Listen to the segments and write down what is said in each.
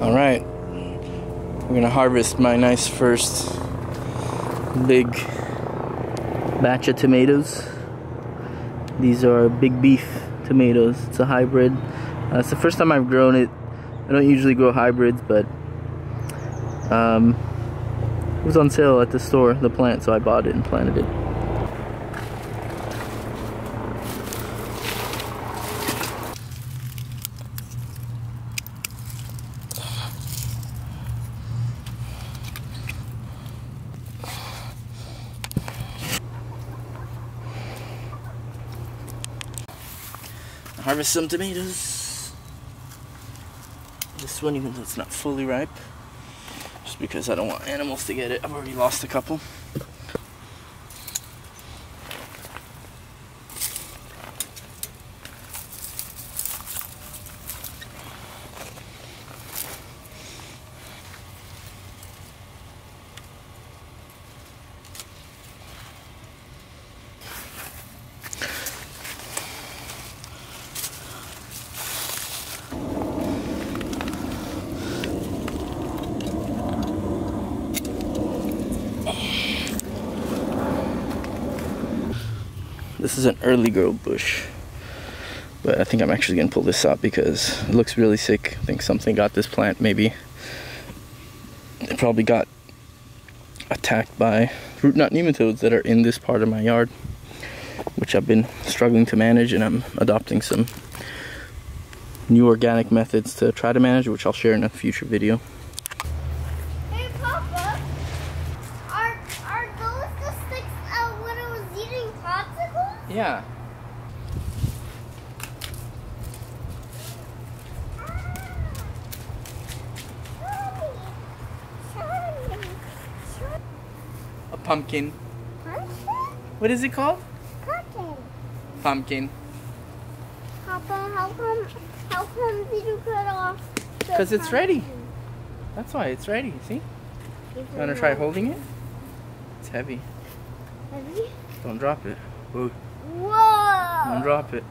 Alright, we're gonna harvest my nice first big batch of tomatoes. These are big beef tomatoes. It's a hybrid. It's the first time I've grown it. I don't usually grow hybrids, but it was on sale at the store, the plant, so I bought it and planted it. Harvest some tomatoes. This one, even though it's not fully ripe, just because I don't want animals to get it. I've already lost a couple. This is an early growth bush, but I think I'm actually gonna pull this out because it looks really sick. I think something got this plant. Maybe it probably got attacked by root knot nematodes that are in this part of my yard, which I've been struggling to manage, and I'm adopting some new organic methods to try to manage, which I'll share in a future video. Hey Papa, are those the sticks when I was eating popsicles? Yeah. A pumpkin. Pumpkin? What is it called? Pumpkin. Pumpkin. Papa, how come did you cut off the Because it's ready. pumpkin? That's why it's ready, see? Is You it wanna try ready? holding it? It's heavy. Ready? Don't drop it. Whoa. Whoa! Don't drop it.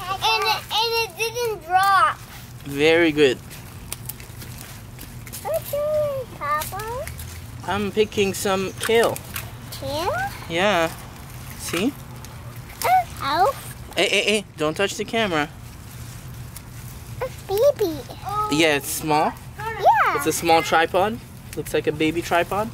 And it didn't drop. Very good. What you doing, Papa? I'm picking some kale. Kale? Yeah. See? Oh, Hey, don't touch the camera. a baby. Yeah, it's small. Yeah. It's a small tripod. Looks like a baby tripod.